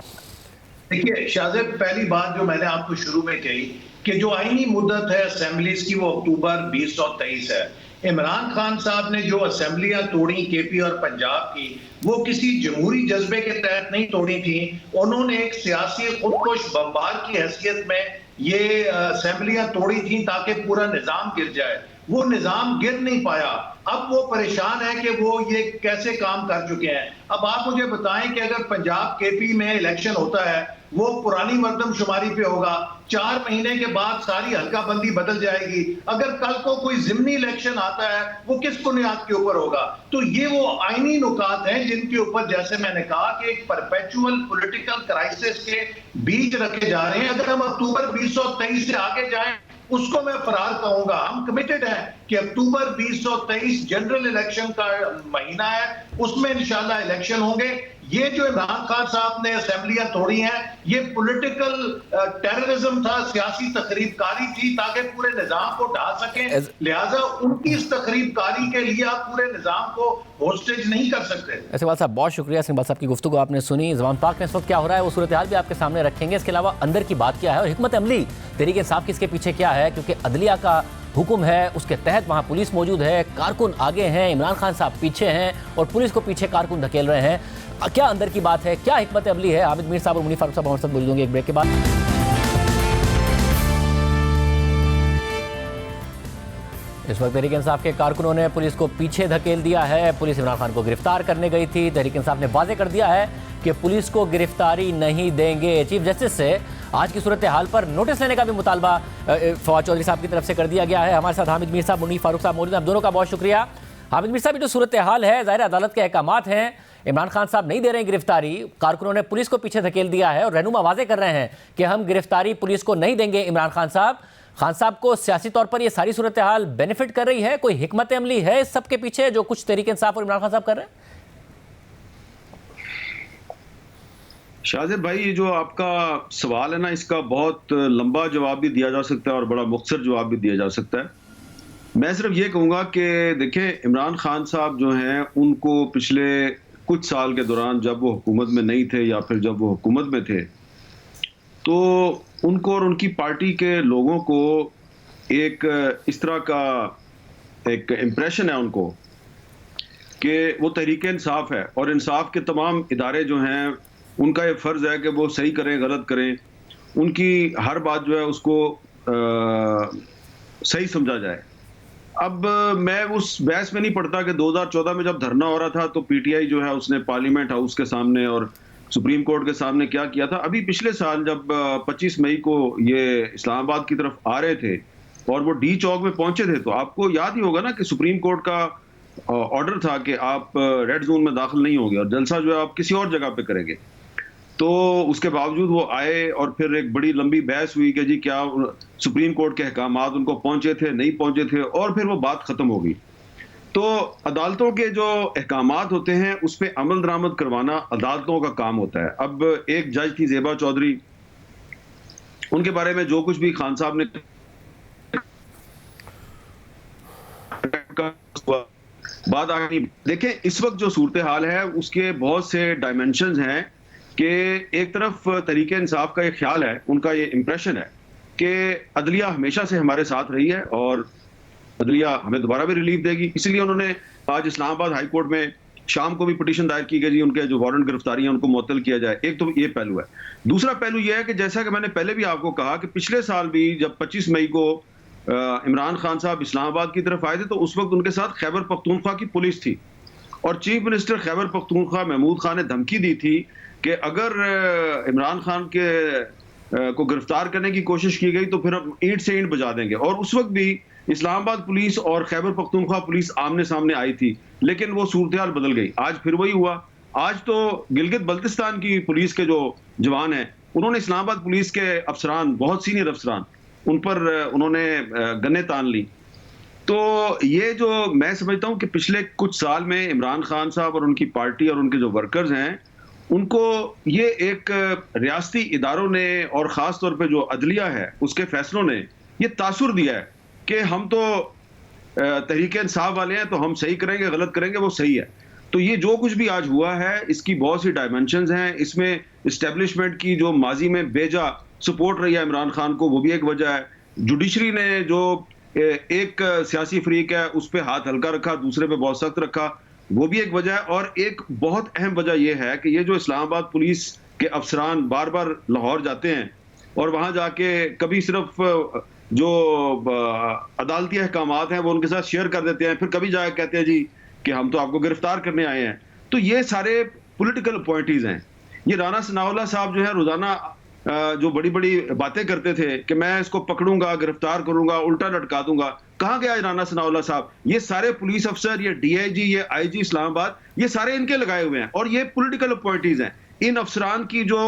[SPEAKER 6] देखिए शाहजेब, पहली बात जो मैंने आपको शुरू में कही कि जो आईनी मुद्दत है असेंबलीज की वो अक्टूबर 2023 है। इमरान खान साहब ने जो असेंबलियां तोड़ी केपी और पंजाब की, वो किसी जमहूरी जज्बे के तहत नहीं तोड़ी थी। उन्होंने एक सियासी खुदकुश बमबार की हैसियत में ये असेंबलियां तोड़ी थी ताकि पूरा निजाम गिर जाए। वो निजाम गिर नहीं पाया। अब वो परेशान है कि वो ये कैसे काम कर चुके हैं। अब आप मुझे बताएं कि अगर पंजाब केपी में इलेक्शन होता है वो पुरानी मर्दमशुमारी पे होगा, 4 महीने के बाद सारी हल्का बंदी बदल जाएगी। अगर कल को कोई जिमनी इलेक्शन आता है वो किस बुनियाद के ऊपर होगा? तो ये वो आईनी नुकात हैं जिनके ऊपर, जैसे मैंने कहा, कि एक परपेचुअल पॉलिटिकल क्राइसिस के बीज रखे जा रहे हैं। अगर हम अक्टूबर 2023 से आगे जाएं उसको मैं फरार कहूंगा। हम कमिटेड हैं कि अक्टूबर 2023 जनरल इलेक्शन का महीना है, उसमें इंशाल्लाह इलेक्शन होंगे। ये जो इमरान खान साहब ने असेंबलियां तोड़ी हैं ये पॉलिटिकल टेररिज्म था, सियासी तकरीबकारी थी ताकि पूरे निजाम को ढा सकें। लिहाजा उनकी इस तकरीबकारी के लिए आप पूरे निजाम को होस्टेज नहीं कर सकते।
[SPEAKER 1] ऐसे बात साहब, बहुत शुक्रिया। सिंह साहब की गुफ्तगू आपने सुनी। ज़मान पाक में इस वक्त क्या हो रहा है वो सूरत हाल भी आपके सामने रखेंगे। इसके अलावा अंदर की बात क्या है और हिकमत अमली तहरीक इंसाफ की इसके पीछे क्या है, क्योंकि अदलिया का हुक्म है, उसके तहत वहाँ पुलिस मौजूद है, कारकुन आगे हैं, इमरान खान साहब पीछे हैं और पुलिस को पीछे कारकुन धकेल रहे हैं। क्या अंदर की बात है, क्या हिकमत अमली है? आबिद मीर साहब और मुनीर फारूक साहब हमारे साथ बोल एक ब्रेक के बाद। इस वक्त तहरीक इंसाफ के कारकुनों ने पुलिस को पीछे धकेल दिया है। पुलिस इमरान खान को गिरफ्तार करने गई थी। तहरीक इंसाफ ने वाजे कर दिया है कि पुलिस को गिरफ्तारी नहीं देंगे। चीफ जस्टिस से आज की सूरत हाल पर नोटिस लेने का भी मुतालबा फवाद चौधरी साहब की तरफ से कर दिया गया है। हमारे साथ हामिद मीर साहब, मुनीर फारूक साहब मौजूद हैं। आप दोनों का बहुत शुक्रिया। हामिद मीर साहब, जो सूरत हाल है, ज़ाहिर अदालत के अहकामात हैं, इमरान खान साहब नहीं दे रहे हैं गिरफ्तारी, कारकुनों ने पुलिस को पीछे धकेल दिया है और रहनुमा वाजे कर रहे हैं कि हम गिरफ्तारी पुलिस को नहीं देंगे इमरान खान साहब। खान साहब को सियासी तौर पर ये सारी सूरत हाल बेनिफिट कर रही है? कोई हिकमत अमली है इस सब के पीछे जो कुछ तहरीक इंसाफ और इमरान खान साहब कर रहे हैं?
[SPEAKER 7] शाहजेब भाई, ये जो आपका सवाल है ना, इसका बहुत लंबा जवाब भी दिया जा सकता है और बड़ा मुख्तसर जवाब भी दिया जा सकता है। मैं सिर्फ ये कहूँगा कि देखें, इमरान खान साहब जो हैं उनको पिछले कुछ साल के दौरान जब वो हुकूमत में नहीं थे या फिर जब वो हुकूमत में थे, तो उनको और उनकी पार्टी के लोगों को एक इस तरह का एक इम्प्रेशन है उनको कि वो तहरीक इंसाफ है और इंसाफ के तमाम इदारे जो हैं उनका ये फ़र्ज़ है कि वो सही करें गलत करें, उनकी हर बात जो है उसको सही समझा जाए। अब मैं उस बहस में नहीं पड़ता कि 2014 में जब धरना हो रहा था तो पीटीआई जो है उसने पार्लियामेंट हाउस के सामने और सुप्रीम कोर्ट के सामने क्या किया था। अभी पिछले साल जब 25 मई को ये इस्लामाबाद की तरफ आ रहे थे और वो डी चौक में पहुंचे थे, तो आपको याद ही होगा ना कि सुप्रीम कोर्ट का ऑर्डर था कि आप रेड जोन में दाखिल नहीं होंगे और जलसा जो है आप किसी और जगह पे करेंगे। तो उसके बावजूद वो आए और फिर एक बड़ी लंबी बहस हुई कि जी क्या सुप्रीम कोर्ट के अहकामात उनको पहुंचे थे नहीं पहुंचे थे, और फिर वो बात खत्म हो गई। तो अदालतों के जो अहकामात होते हैं उस पर अमल दरामद करवाना अदालतों का काम होता है। अब एक जज थी ज़ेबा चौधरी, उनके बारे में जो कुछ भी खान साहब ने बात आ गई। देखें, इस वक्त जो सूरत हाल है उसके बहुत से डायमेंशंस हैं कि एक तरफ तरीके इंसाफ का ये ख्याल है, उनका ये इंप्रेशन है कि अदलिया हमेशा से हमारे साथ रही है और अदलिया हमें दोबारा भी रिलीफ देगी, इसलिए उन्होंने आज इस्लामाबाद हाई कोर्ट में शाम को भी पिटीशन दायर की गई, उनके जो वारंट गिरफ्तारी है उनको मुअत्तल किया जाए। एक तो ये पहलू है। दूसरा पहलू यह है कि जैसा कि मैंने पहले भी आपको कहा कि पिछले साल भी जब 25 मई को इमरान खान साहब इस्लामाबाद की तरफ आए थे तो उस वक्त उनके साथ खैबर पख्तूनख्वा की पुलिस थी और चीफ मिनिस्टर खैबर पख्तूनख्वा महमूद खान ने धमकी दी थी कि अगर इमरान खान के को गिरफ्तार करने की कोशिश की गई तो फिर हम ईंट से ईंट बजा देंगे। और उस वक्त भी इस्लामाबाद पुलिस और खैबर पख्तूनख्वा पुलिस आमने सामने आई थी, लेकिन वो सूरत हाल बदल गई। आज फिर वही हुआ। आज तो गिलगित बल्तिस्तान की पुलिस के जो जवान हैं उन्होंने इस्लामाबाद पुलिस के अफसरान, बहुत सीनियर अफसरान, उन पर उन्होंने गन्ने तान ली। तो ये जो मैं समझता हूँ कि पिछले कुछ साल में इमरान खान साहब और उनकी पार्टी और उनके जो वर्कर्स हैं उनको ये एक रियासती इदारों ने और ख़ास तौर पे जो अदलिया है उसके फैसलों ने ये तासुर दिया है कि हम तो तहरीक इंसाफ वाले हैं तो हम सही करेंगे, गलत करेंगे वो सही है। तो ये जो कुछ भी आज हुआ है इसकी बहुत सी डायमेंशंस हैं। इसमें इस्टेब्लिशमेंट की जो माजी में बेजा सपोर्ट रही है इमरान खान को वो भी एक वजह है। जुडिशरी ने जो एक सियासी फरीक है उस पर हाथ हल्का रखा, दूसरे पे बहुत सख्त रखा, वो भी एक वजह है। और एक बहुत अहम वजह यह है कि ये जो इस्लामाबाद पुलिस के अफसरान बार बार लाहौर जाते हैं और वहां जाके कभी सिर्फ जो अदालती अहकामात हैं वो उनके साथ शेयर कर देते हैं, फिर कभी जाके कहते हैं जी कि हम तो आपको गिरफ्तार करने आए हैं। तो ये सारे पॉलिटिकल अपॉइंटीज हैं। ये राना सनाउल्लाह साहब जो है रोजाना जो बड़ी बड़ी बातें करते थे कि मैं इसको पकड़ूंगा, गिरफ्तार करूंगा, उल्टा लटका दूंगा, कहां गया राना सनाउल्लाह साहब? ये सारे पुलिस अफसर, ये डीआईजी, ये आईजी इस्लामाबाद, ये सारे इनके लगाए हुए हैं और ये पॉलिटिकल अपॉइंटीज हैं। इन अफसरान की जो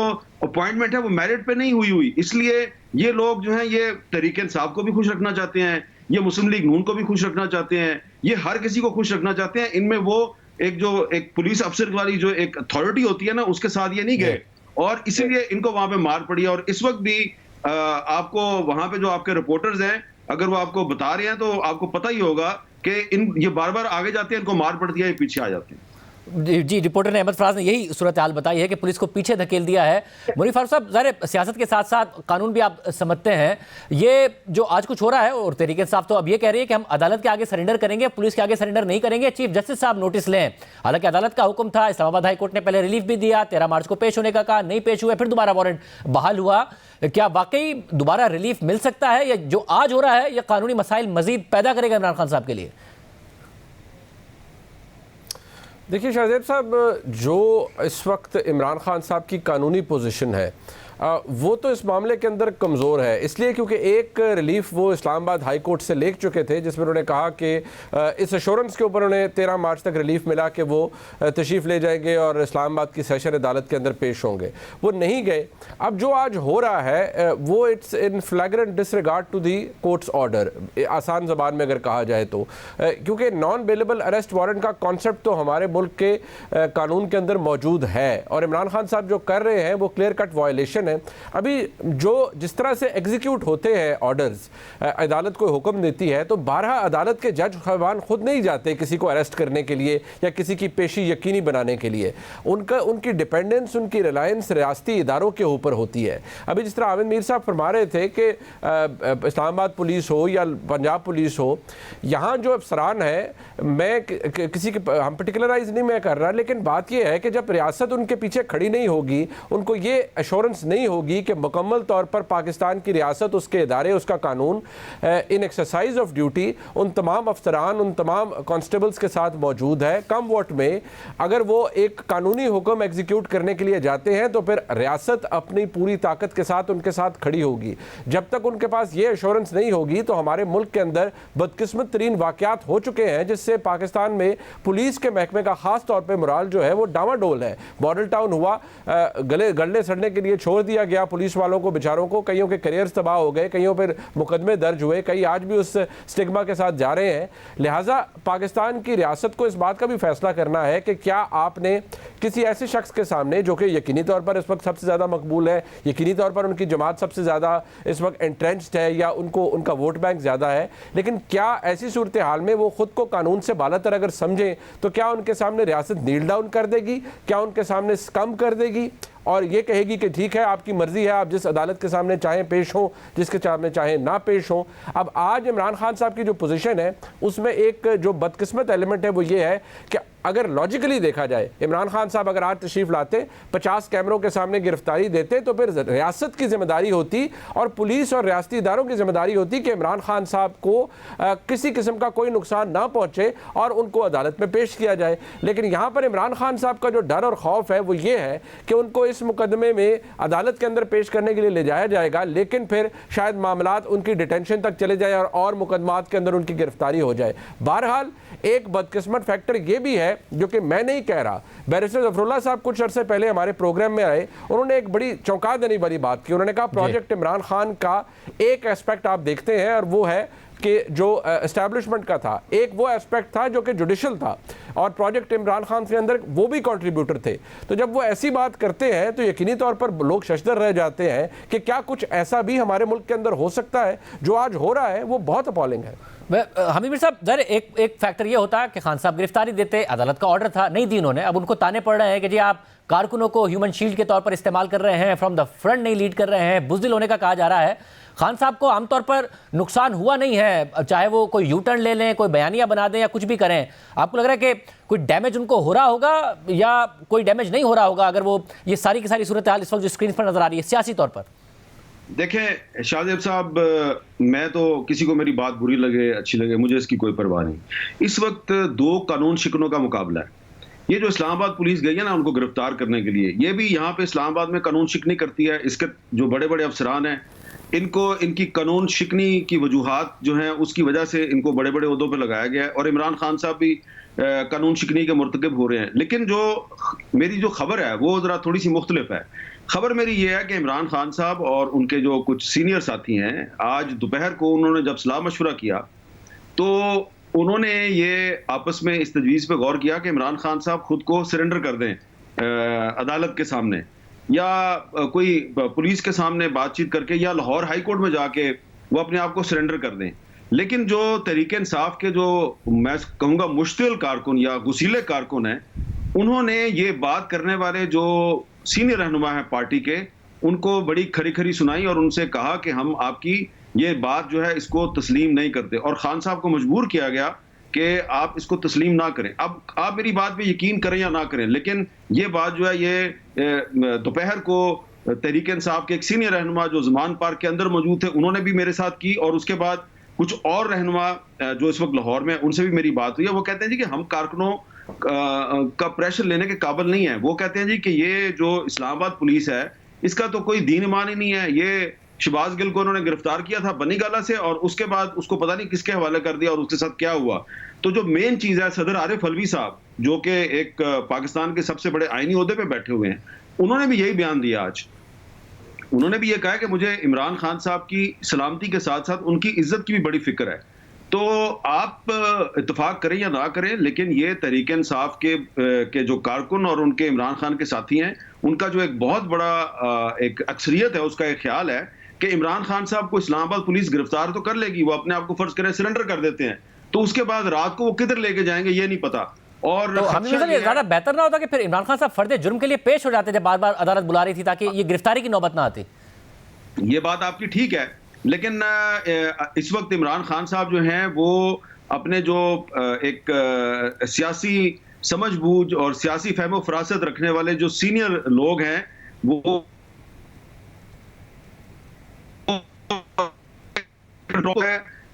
[SPEAKER 7] अपॉइंटमेंट है वो मेरिट पे नहीं हुई, इसलिए ये लोग जो हैं ये तहरीक इंसाफ को भी खुश रखना चाहते हैं, ये मुस्लिम लीग नून को भी खुश रखना चाहते हैं, ये हर किसी को खुश रखना चाहते हैं। इनमें वो एक पुलिस अफसर वाली जो एक अथॉरिटी होती है ना उसके साथ ये नहीं गए और इसीलिए इनको वहां पे मार पड़ी। और इस वक्त भी आपको वहां पे जो आपके रिपोर्टर्स हैं अगर वो आपको बता रहे हैं तो आपको पता ही होगा कि ये बार बार आगे जाते हैं, इनको मार पड़ती है, ये पीछे आ जाते हैं।
[SPEAKER 1] जी, रिपोर्टर ने अहमद फराज ने यही सूरत हाल बताई है कि पुलिस को पीछे धकेल दिया है। मुनीर फारूक साहब, ज़ाहिर सियासत के साथ साथ कानून भी आप समझते हैं, ये जो आज कुछ हो रहा है और तहरीक इंसाफ तो अब ये कह रही है कि हम अदालत के आगे सरेंडर करेंगे, पुलिस के आगे सरेंडर नहीं करेंगे, चीफ जस्टिस साहब नोटिस लें। हालांकि अदालत का हुक्म था, इस्लामाबाद हाई कोर्ट ने पहले रिलीफ भी दिया, 13 मार्च को पेश होने का कहा, नहीं पेश हुए, फिर दोबारा वारंट बहाल हुआ। क्या वाकई दोबारा रिलीफ मिल सकता है या जो आज हो रहा है यह कानूनी मसाइल मजीद पैदा करेगा इमरान खान साहब के लिए?
[SPEAKER 8] देखिए शाहजेब साहब, जो इस वक्त इमरान खान साहब की कानूनी पोजीशन है वो तो इस मामले के अंदर कमज़ोर है, इसलिए क्योंकि एक रिलीफ वो इस्लामाबाद हाई कोर्ट से ले चुके थे जिसमें उन्होंने कहा कि इस एश्योरेंस के ऊपर उन्हें 13 मार्च तक रिलीफ मिला कि वो तशरीफ़ ले जाएंगे और इस्लामाबाद की सेशन अदालत के अंदर पेश होंगे। वो नहीं गए। अब जो आज हो रहा है वो it's in flagrant disregard to the court's order, आसान ज़बान में अगर कहा जाए तो, क्योंकि नॉन बेलेबल अरेस्ट वारंट का कॉन्सेप्ट तो हमारे मुल्क के कानून के अंदर मौजूद है और इमरान खान साहब जो कर रहे हैं वो क्लियर कट वायलेशन है। अभी जो जिस तरह से एग्जीक्यूट होते हैं ऑर्डर्स, अदालत को हुक्म देती है तो 12 अदालत के जज खवान खुद नहीं जाते किसी को अरेस्ट करने के लिए या किसी की पेशी यकीनी बनाने के लिए। उनकी डिपेंडेंस, उनकी रिलायंस रियासती इदारों के ऊपर होती है। अभी जिस तरह आमिर मीर साहब फरमा रहे थे कि इस्लामाबाद पुलिस हो या पंजाब पुलिस हो, यहाँ जो अफसरान है, मैं किसी के हम पर्टिकुलराइज नहीं मैं कर रहा, लेकिन बात यह है कि जब रियासत उनके पीछे खड़ी नहीं होगी, उनको ये एश्योरेंस नहीं होगी कि मुकम्मल तौर पर पाकिस्तान की रियासत, उसके इदारे, उसका कानून इन एक्सरसाइज ऑफ ड्यूटी उन तमाम अफसरान, उन तमाम कॉन्स्टेबल्स के साथ मौजूद है। कम वोट में अगर वो एक कानूनी हुक्म एग्जीक्यूट करने के लिए जाते हैं तो फिर रियासत अपनी पूरी ताकत के साथ उनके साथ खड़ी होगी। जब तक उनके पास ये एश्योरेंस नहीं होगी तो हमारे मुल्क के अंदर बदकिस्मत तरीन वाक़यात हो चुके हैं जिससे पाकिस्तान में पुलिस के महकमे का ख़ास तौर पर मोराल जो है वो डामाडोल है। मॉडल टाउन हुआ, गले सड़ने के लिए छोड़ दिया गया पुलिस वालों को, बेचारों को, कईयों के करियर्स तबाह हो गए, कईयों पर मुकदमे दर्ज हुए, कई आज भी उस स्टिग्मा के साथ जा रहे हैं। लिहाजा पाकिस्तान की रियासत को इस बात का भी फैसला करना है कि क्या आपने किसी ऐसे शख्स के सामने जो कि यकीनी तौर पर इस वक्त सबसे ज़्यादा मकबूल है, यकीनी तौर पर उनकी जमात सबसे ज़्यादा इस वक्त एंट्रेंच्ड है या उनका वोट बैंक ज़्यादा है, लेकिन क्या ऐसी सूरत हाल में वो खुद को कानून से बालातर अगर समझें तो क्या उनके सामने रियासत नील डाउन कर देगी, क्या उनके सामने कम कर देगी और ये कहेगी कि ठीक है आपकी मर्जी है, आप जिस अदालत के सामने चाहें पेश हों, जिसके सामने चाहें ना पेश हों। अब आज इमरान खान साहब की जो पोजीशन है उसमें एक जो बदकिस्मत एलिमेंट है वो ये है कि अगर लॉजिकली देखा जाए, इमरान खान साहब अगर आज तशरीफ़ लाते, 50 कैमरों के सामने गिरफ्तारी देते तो फिर रियासत की जिम्मेदारी होती और पुलिस और रियासती इदारों की जिम्मेदारी होती कि इमरान खान साहब को किसी किस्म का कोई नुकसान ना पहुँचे और उनको अदालत में पेश किया जाए। लेकिन यहाँ पर इमरान खान साहब का जो डर और खौफ है वो ये है कि उनको इस मुकदमे में अदालत के अंदर पेश करने के लिए ले जाया जाएगा, लेकिन फिर शायद मामलात उनकी डिटेंशन तक चले जाए और मुकदमात के अंदर उनकी गिरफ्तारी हो जाए। बहरहाल एक बदकिस्मत फैक्टर ये भी है जो कि मैं नहीं कह रहा, बैरिस्टर ज़फरुल्लाह साहब कुछ अर्से पहले हमारे प्रोग्राम में आए, उन्होंने एक बड़ी चौंका देने वाली बात की। उन्होंने कहा प्रोजेक्ट इमरान खान का एक एस्पेक्ट आप देखते हैं और वो है कि जो एस्टैब्लिशमेंट का था, एक वो एस्पेक्ट था जो कि जुडिशल था और प्रोजेक्ट इमरान खान के अंदर वो भी कंट्रीब्यूटर थे। तो जब वो ऐसी बात करते हैं तो यकीनी तौर पर लोग शशदर रह जाते हैं कि क्या कुछ ऐसा भी हमारे मुल्क के अंदर हो सकता है। जो आज हो रहा है वो बहुत अपॉलिंग है।
[SPEAKER 1] हमीर साहब, जर एक फैक्टर ये होता है कि खान साहब गिरफ्तारी देते, अदालत का ऑर्डर था, नहीं दी उन्होंने, अब उनको ताने पड़ रहे हैं कि जी आप कारकुनों को ह्यूमन शील्ड के तौर पर इस्तेमाल कर रहे हैं, फ्रॉम द फ्रंट नहीं लीड कर रहे हैं, बुज़दिल होने का कहा जा रहा है। खान साहब को आमतौर पर नुकसान हुआ नहीं है, चाहे वो कोई यू टर्न ले लें, कोई बयानिया बना दें या कुछ भी करें। आपको लग रहा है कि कोई डैमेज उनको हो रहा होगा या कोई डैमेज नहीं हो रहा होगा अगर वो ये सारी की सारी सूरत हाल इस वक्त जो स्क्रीन पर नजर आ रही है सियासी तौर पर?
[SPEAKER 7] देखें शाहजेब साहब, मैं तो किसी को मेरी बात बुरी लगे अच्छी लगे मुझे इसकी कोई परवाह नहीं। इस वक्त दो कानून शिकनों का मुकाबला है। ये जो इस्लामाबाद पुलिस गई है ना उनको गिरफ्तार करने के लिए, ये भी यहाँ पे इस्लामाबाद में कानून शिकनी करती है। इसके जो बड़े बड़े अफसरान हैं इनको इनकी कानून शिकनी की वजूहात जो हैं उसकी वजह से इनको बड़े बड़े ओहदों पे लगाया गया है और इमरान खान साहब भी कानून शिकनी के मुर्तकब हो रहे हैं। लेकिन जो मेरी जो खबर है वो ज़रा थोड़ी सी मुख्तलिफ है। खबर मेरी ये है कि इमरान खान साहब और उनके जो कुछ सीनियर साथी हैं, आज दोपहर को उन्होंने जब सलाह मशवरा किया तो उन्होंने ये आपस में इस तजवीज़ पे गौर किया कि इमरान खान साहब खुद को सरेंडर कर दें अदालत के सामने या कोई पुलिस के सामने बातचीत करके या लाहौर हाई कोर्ट में जाके वो अपने आप को सरेंडर कर दें। लेकिन जो तहरीक इंसाफ के जो मैं कहूँगा मुश्तिल कारकुन या गुसीले कारकुन हैं, उन्होंने ये बात करने वाले जो सीनियर रहनुमा है पार्टी के, उनको बड़ी खरी खरी सुनाई और उनसे कहा कि हम आपकी ये बात जो है इसको तस्लीम नहीं करते और खान साहब को मजबूर किया गया कि आप इसको तस्लीम ना करें। अब आप मेरी बात पे यकीन करें या ना करें, लेकिन ये बात जो है ये दोपहर को तहरीक इंसाफ के एक सीनियर रहनुमा जो ज़मान पार्क के अंदर मौजूद थे उन्होंने भी मेरे साथ की और उसके बाद कुछ और रहनुमा जो इस वक्त लाहौर में उनसे भी मेरी बात हुई है। वो कहते हैं जी कि हम कारकुनों का प्रेशर लेने के काबिल नहीं है। वो कहते हैं जी कि ये जो इस्लामाबाद पुलिस है इसका तो कोई दीन ईमान ही नहीं है। ये शहबाज गिल को उन्होंने गिरफ्तार किया था बनीगाला से और उसके बाद उसको पता नहीं किसके हवाले कर दिया और उसके साथ क्या हुआ। तो जो मेन चीज है, सदर आरिफ अलवी साहब जो कि एक पाकिस्तान के सबसे बड़े आईनी ओहदे पे बैठे हुए हैं, उन्होंने भी यही बयान दिया आज। उन्होंने भी ये कहा कि मुझे इमरान खान साहब की सलामती के साथ साथ उनकी इज्जत की भी बड़ी फिक्र है। तो आप इत्तेफाक करें या ना करें, लेकिन ये तहरीक इंसाफ के जो कारकुन और उनके इमरान खान के साथी हैं, उनका जो एक बहुत बड़ा एक अक्सरियत है, उसका एक ख्याल है कि इमरान खान साहब को इस्लामाबाद पुलिस गिरफ्तार तो कर लेगी, वो अपने आप को फर्ज करें सरेंडर कर देते हैं, तो उसके बाद रात को वो किधर लेके जाएंगे ये नहीं पता। और
[SPEAKER 1] तो हमें ज्यादा बेहतर ना होता कि फिर इमरान खान साहब फर्द जुर्म के लिए पेश हो जाते जब बार बार अदालत बुला रही थी, ताकि ये गिरफ्तारी की नौबत ना आती।
[SPEAKER 7] ये बात आपकी ठीक है, लेकिन इस वक्त इमरान खान साहब जो हैं वो अपने जो एक सियासी समझबूझ और सियासी फहमो फरासत रखने वाले जो सीनियर लोग हैं, वो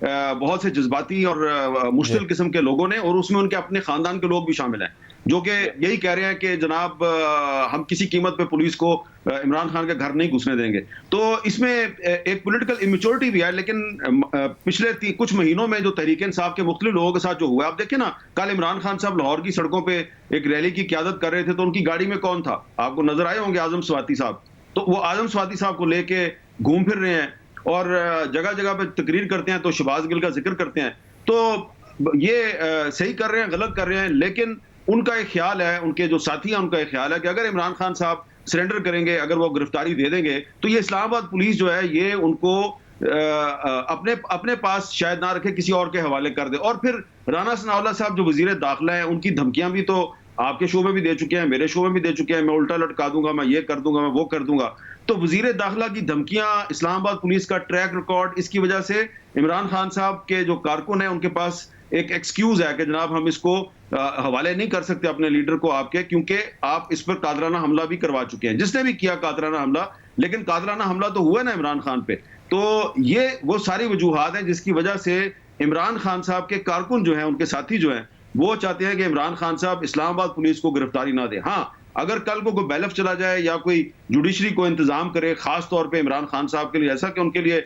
[SPEAKER 7] बहुत से जज्बाती और मुश्किल किस्म के लोगों ने, और उसमें उनके अपने खानदान के लोग भी शामिल हैं, जो कि यही कह रहे हैं कि जनाब हम किसी कीमत पे पुलिस को इमरान खान के घर नहीं घुसने देंगे। तो इसमें एक पॉलिटिकल इमेच्योरिटी भी है, लेकिन पिछले कुछ महीनों में जो तहरीक इंसाफ के मुख्तलिफ लोगों के साथ जो हुआ, आप देखें ना, कल इमरान खान साहब लाहौर की सड़कों पे एक रैली की क़यादत कर रहे थे, तो उनकी गाड़ी में कौन था? आपको नजर आए होंगे आजम स्वाति साहब। तो वो आजम स्वाति साहब को लेके घूम फिर रहे हैं और जगह जगह पे तकरीर करते हैं, तो शहबाज गिल का जिक्र करते हैं। तो ये सही कर रहे हैं, गलत कर रहे हैं, लेकिन उनका एक ख्याल है, उनके जो साथी हैं उनका एक ख्याल है कि अगर इमरान खान साहब सरेंडर करेंगे, अगर वो गिरफ्तारी दे देंगे, तो ये इस्लामाबाद पुलिस जो है ये उनको अपने पास शायद ना रखे, किसी और के हवाले कर दे। और फिर राना सनाउल्लाह साहब जो वजीर दाखिला हैं, उनकी धमकियां भी तो आपके शो में भी दे चुके हैं, मेरे शो में भी दे चुके हैं, मैं उल्टा लटका दूंगा, मैं ये कर दूंगा, मैं वो कर दूंगा। तो वजीर दाखिला की धमकियां, इस्लामाबाद पुलिस का ट्रैक रिकॉर्ड, इसकी वजह से इमरान खान साहब के जो कारकुन हैं उनके पास एक एक्सक्यूज है कि जनाब हम इसको हवाले नहीं कर सकते अपने लीडर को आपके, क्योंकि आप इस पर कादराना हमला भी करवा चुके हैं, जिसने भी किया कादराना हमला, लेकिन कादराना हमला तो हुआ ना इमरान खान पे। तो ये वो सारी वजूहात हैं जिसकी वजह से इमरान खान साहब के कारकुन जो हैं, उनके साथी जो हैं, वो चाहते हैं कि इमरान खान साहब इस्लामाबाद पुलिस को गिरफ्तारी ना दे। हाँ, अगर कल को कोई बैलफ चला जाए या कोई जुडिशरी को इंतजाम करे, खास तौर पे इमरान खान साहब के लिए, ऐसा कि उनके लिए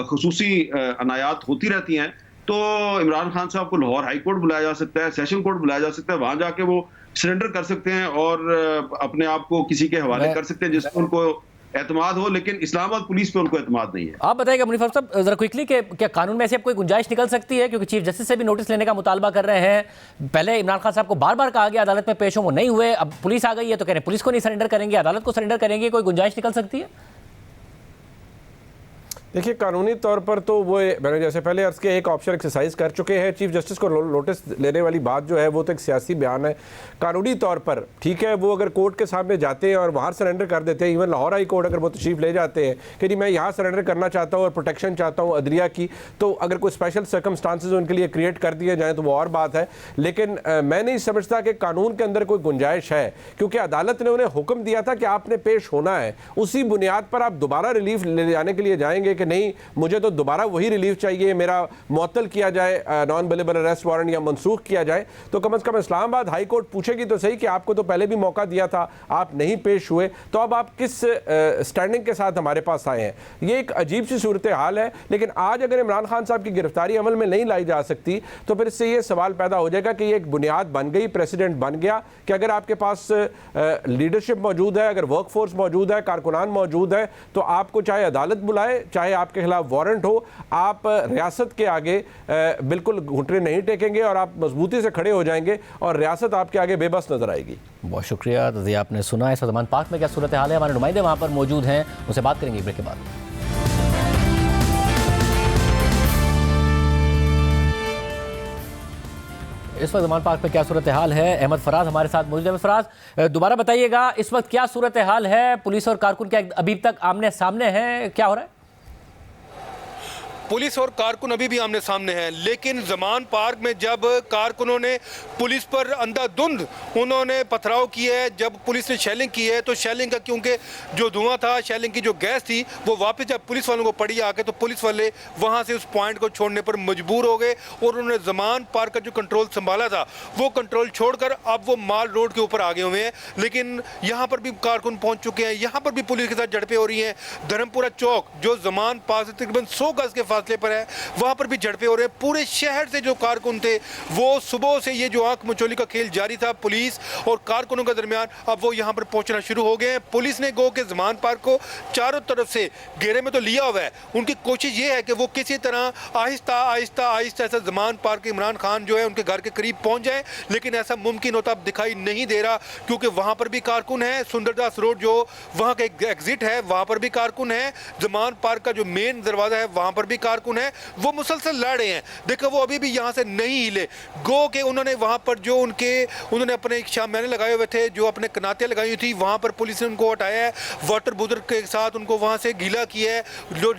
[SPEAKER 7] खुसूसी अनायात होती रहती हैं, तो इमरान खान साहब को लाहौर हाई कोर्ट बुलाया जा सकता है, सेशन कोर्ट बुलाया जा सकता है, वहां जाके वो सरेंडर कर सकते हैं और अपने आप को किसी के हवाले कर सकते हैं जिसको उनको एतमाद हो, लेकिन इस्लामाबाद पुलिस पे उनको एतमाद नहीं है।
[SPEAKER 1] आप बताइएगा मुनीफ साहब जरा क्विकली कि क्या कानून में ऐसी कोई गुंजाइश निकल सकती है, क्योंकि चीफ जस्टिस से भी नोटिस लेने का मुतालबा कर रहे हैं। पहले इमरान खान साहब को बार बार कहा गया अदालत में पेश हो, वो नहीं हुए, अब पुलिस आ गई है तो कह रहे हैं पुलिस को नहीं सरेंडर करेंगे, अदालत को सरेंडर करेंगे, कोई गुंजाइश निकल सकती है?
[SPEAKER 8] देखिए, कानूनी तौर पर तो वो मैंने जैसे पहले अर्ज के एक ऑप्शन एक्सरसाइज कर चुके हैं। चीफ जस्टिस को नोटिस लेने वाली बात जो है वो तो एक सियासी बयान है। कानूनी तौर पर ठीक है, वो अगर कोर्ट के सामने जाते हैं और वहाँ सरेंडर कर देते हैं, इवन लाहौर हाई कोर्ट अगर वो तशरीफ ले जाते हैं कि नहीं मैं यहाँ सरेंडर करना चाहता हूँ और प्रोटेक्शन चाहता हूँ अदलिया की, तो अगर कोई स्पेशल सर्कमस्टांसेस उनके लिए क्रिएट कर दिए जाएँ तो वो और बात है। लेकिन मैं नहीं समझता कि कानून के अंदर कोई गुंजाइश है, क्योंकि अदालत ने उन्हें हुक्म दिया था कि आपने पेश होना है। उसी बुनियाद पर आप दोबारा रिलीफ ले जाने के लिए जाएंगे कि नहीं मुझे तो दोबारा वही रिलीफ चाहिए, मेरा मुअत्तल किया जाए, नॉन बेलेबल अरेस्ट वारंट या मनसूख किया जाए, तो कम से कम इस्लामाबाद हाई कोर्ट पूछेगी तो सही कि आपको तो पहले भी मौका दिया था, आप नहीं पेश हुए, तो अब आप किस स्टैंडिंग के साथ हमारे पास आए हैं। ये एक अजीब सी सूरत हाल है। लेकिन आज अगर इमरान खान साहब की गिरफ्तारी अमल में नहीं लाई जा सकती तो फिर इससे ये सवाल पैदा हो जाएगा कि ये एक बुनियाद बन गई, प्रेसिडेंट बन गया कि अगर आपके पास लीडरशिप मौजूद है, अगर वर्क फोर्स मौजूद है, कारकुनान मौजूद है, तो आपको चाहे अदालत बुलाए, चाहे आपके खिलाफ वारंट हो, आप रियासत के आगे बिल्कुल घुटने नहीं टेकेंगे और आप मजबूती से खड़े हो जाएंगे और रियासत आपके आगे बेबस नजर आएगी।
[SPEAKER 1] बहुत शुक्रिया रज़िया, आपने सुना इस वक्त पार्क में क्या सूरत हाल है, हमारे नुमाइंदे वहाँ पर मौजूद हैं, उनसे बात करेंगे ब्रेक के बाद। इस वक्त ज़मान पार्क में क्या सूरत हाल है, अहमद फराज हमारे साथ मौजूद है। अहमद फराज, दोबारा बताइएगा इस वक्त क्या सूरत हाल है, पुलिस और कारकुन क्या अभी तक आमने सामने हैं, क्या हो रहा है?
[SPEAKER 2] पुलिस और कारकुन अभी भी आमने सामने हैं, लेकिन जमान पार्क में जब कारकुनों ने पुलिस पर अंधाधुंध उन्होंने पथराव किया है, जब पुलिस ने शेलिंग की है, तो शेलिंग का क्योंकि जो धुआं था, शेलिंग की जो गैस थी, वो वापस जब पुलिस वालों को पड़ी आके, तो पुलिस वाले वहां से उस पॉइंट को छोड़ने पर मजबूर हो गए और उन्होंने जमान पार्क का जो कंट्रोल संभाला था वो कंट्रोल छोड़कर अब वो माल रोड के ऊपर आ गए हुए हैं। लेकिन यहाँ पर भी कारकुन पहुंच चुके हैं, यहाँ पर भी पुलिस के साथ झड़पें हो रही हैं। धर्मपुरा चौक जो जमान पार्क से तकरीबन 100 गज के फासले पर है, वहाँ पर भी झड़पें हो रहे हैं। पूरे शहर से जो कारकुन थे वो सुबह से ये जो आंख मचोली का खेल जारी था पुलिस और कारकुनों के दरमियान, अब वो यहाँ पर पहुँचना शुरू हो गए हैं। पुलिस ने गो के जमान पार्क को चारों तरफ से घेरे में तो लिया हुआ है। उनकी कोशिश ये है कि वो किसी तरह आहिस्ता आहिस्ता आहिस्ता ऐसा जमान पार्क के इमरान खान जो है उनके घर के करीब पहुंच जाए, लेकिन ऐसा मुमकिन होता अब दिखाई नहीं दे रहा, क्योंकि वहां पर भी कारकुन है। सुंदरदास रोड जो वहां का एग्जिट है वहां पर भी कारकुन है। जमान पार्क का जो मेन दरवाजा है वहां पर भी कारकुन है। वो मुसलसल लड़ रहे हैं। देखो वो अभी भी यहां से नहीं हिले। गो के उन्होंने वहां पर जो उन्होंने अपने शामियाने लगाए हुए थे, जो अपने कनाते लगाई हुई थी, वहां पर पुलिस ने उनको हटाया है। वाटर बुजुर्ग के साथ उनको वहां से गीला किया है।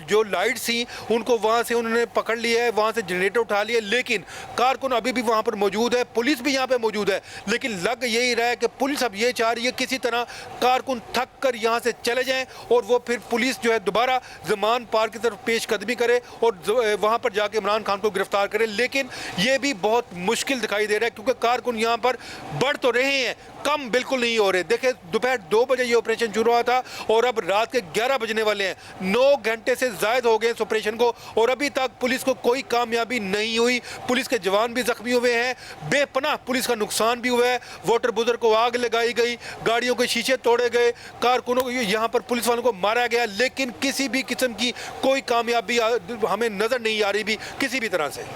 [SPEAKER 2] जो लाइट थी उनको वहां से उन्होंने पकड़ लिया है, वहां से जनरेटर उठा लिया, लेकिन कारकुन अभी भी वहां पर मौजूद है। पुलिस भी यहाँ पे मौजूद है, लेकिन लग यही रहा है कि पुलिस अब ये चाह रही है किसी तरह कारकुन थक कर यहाँ से चले जाएं और वो फिर पुलिस जो है दोबारा जमान पार्क की तरफ पेशकदमी करे और वहां पर जाके इमरान खान को गिरफ्तार करे। लेकिन ये भी बहुत मुश्किल दिखाई दे रहा है, क्योंकि कारकुन यहाँ पर बढ़ तो रहे हैं, कम बिल्कुल नहीं हो रहे। देखिए दोपहर 2 बजे ये ऑपरेशन शुरू हुआ था और अब रात के 11 बजने वाले हैं। 9 घंटे से ज्यादा हो गए इस ऑपरेशन को और अभी तक पुलिस को कोई कामयाबी नहीं हुई। पुलिस के जवान भी जख्मी हुए हैं, बेपनाह पुलिस का नुकसान भी हुआ है। वाटर बुजुर्ग को आग लगाई गई, गाड़ियों के शीशे तोड़े गए, कारकुनों को यहाँ पर पुलिस वालों को मारा गया, लेकिन किसी भी किस्म की कोई कामयाबी हमें नजर नहीं आ रही भी किसी भी तरह से।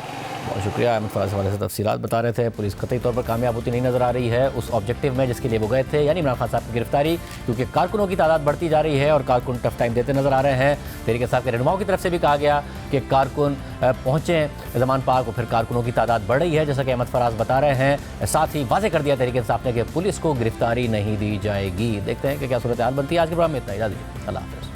[SPEAKER 1] बहुत शुक्रिया अहमद फराज वाले से तफसीलात बता रहे थे। पुलिस कतई तौर पर कामयाब होती नहीं नजर आ रही है उस ऑब्जेक्टिव में जिसके लिए वो गए थे, यानी इमरान खान साहब की गिरफ्तारी, क्योंकि कारकुनों की तादाद बढ़ती जा रही है और कारकुन टफ टाइम देते नजर आ रहे हैं। तहरीक इंसाफ के रहनुमाओं की तरफ से भी कहा गया कि कारकुन पहुंचे जमान पार्क और फिर कारकुनों की तादाद बढ़ रही है, जैसा कि अहमद फराज बता रहे हैं। साथ ही वाजे कर दिया तहरीक इंसाफ ने कि पुलिस को गिरफ्तारी नहीं दी जाएगी। देखते हैं कि क्या सूरत हाल बनती है। आज के प्रोग्राम में इतना ही। इजाज़त दीजिए, अल्लाह हाफ़िज़।